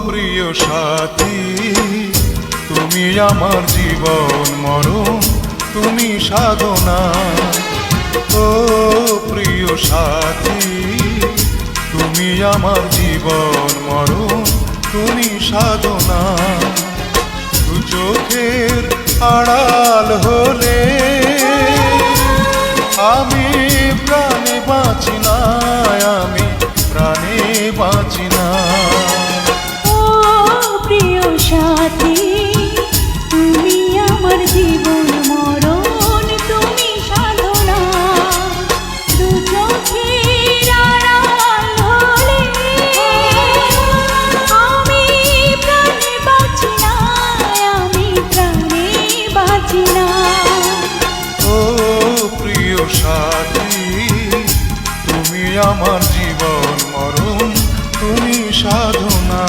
প্রিয় সাথী, তুমি আমার জীবন মরণ, তুমি সাধনা। ও প্রিয় সাথী, তুমি আমার জীবন মরণ, তুমি সাধনা। দু চোখের আড়াল হলে আমি প্রাণে বাঁচি না, আমি প্রাণে বাঁচি না। ও প্রিয় সাথী, তুমি আমার জীবন মরণ, তুমি সাধনা। দু চোখের আড়াল হলে আমি প্রাণে বাঁচি না, আমি প্রাণে বাঁচি না। ও প্রিয় সাথী, তুমি আমার জীবন মরণ, তুমি সাধনা।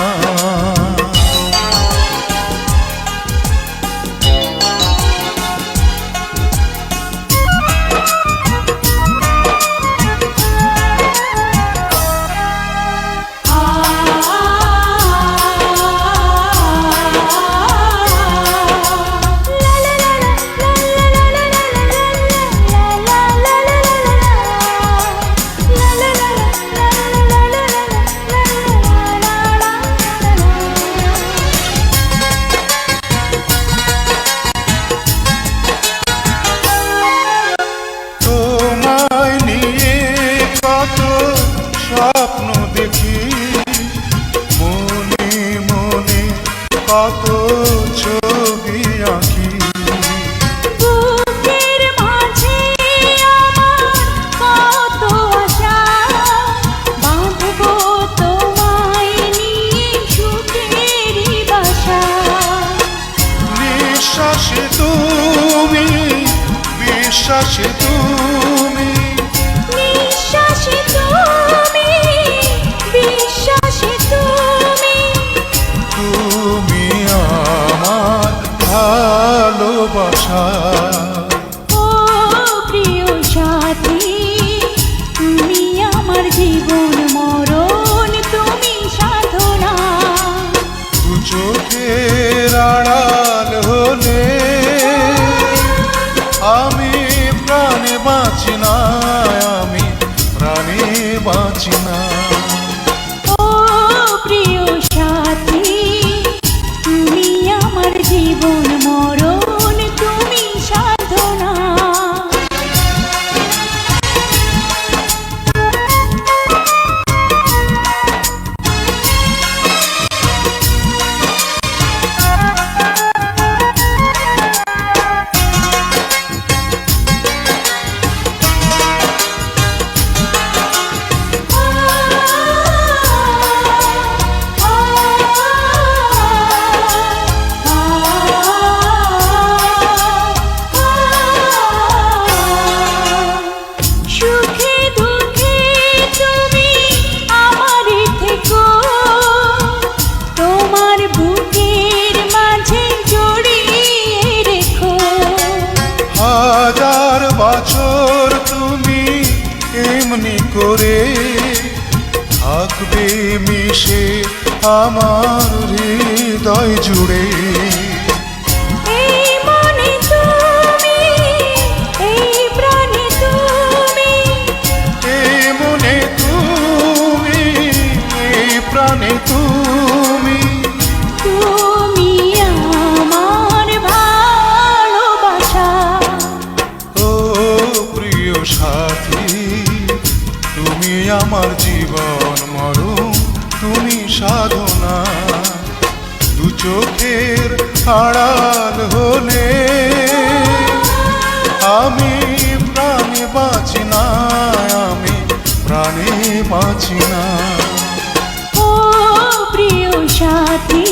স্বপ্ন দেখি মনে মনে, কত ছবি আঁকি। বুকের মাঝে আমার কত আশা, বাঁধবো তোমায় নিয়ে সুখেরই বাসা। নিঃশ্বাসে তুমি, বিশ্বাসে তুমি, নিঃশ্বাসে তুমি, বিশ্বাসে তুমি, তুমি আমার ভালোবাসা। ও প্রিয় সাথী, তুমি আমার জীবন মরণ, তুমি সাধনা। দু চোখের আড়াল হলে আমি প্রাণে বাঁচি না, আমি প্রাণে বাঁচি না। ও প্রিয় সাথী, তুমি আমার জীবন মরণ, তুমি সাধনা। সুখে দুঃখে তুমি আমারই থেকো, তোমার বুকের মাঝে জড়িয়ে রেখো। হাজার বছর তুমি এমনি করে থাকবে মিশে আমার হৃদয় জুড়ে। এই মনে তুমি, এই প্রাণে তুমি, এই মনে তুমি, এই প্রাণে তুমি, তুমি আমার ভালোবাসা। ও প্রিয় সাথী, তুমি আমার জীবন মরণ, তুমি সাধনা। দু চোখের আড়াল হলে আমি প্রাণে বাঁচি না, আমি প্রাণে বাঁচি না। ও প্রিয় সাথী,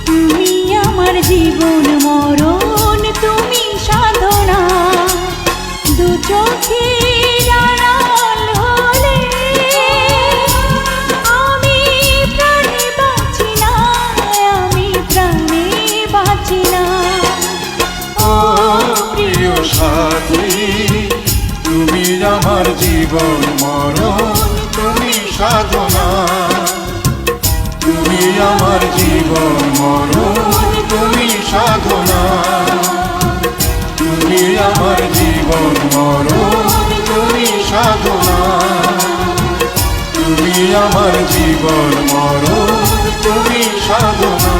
তুমি আমার জীবন মরণ, তুমি সাধনা। দু চোখের আড়াল হলে আমি প্রাণে বাঁচি না, আমি প্রাণে বাঁচি না। ও প্রিয় সাথী, তুমি আমার জীবন মরণ, তুমি সাধনা। তুমি আমার জীবন মরণ তুমি সাধনা তুমি আমার জীবন মরণ তুমি সাধনা তুমি আমার জীবন মরণ তুমি সাধনা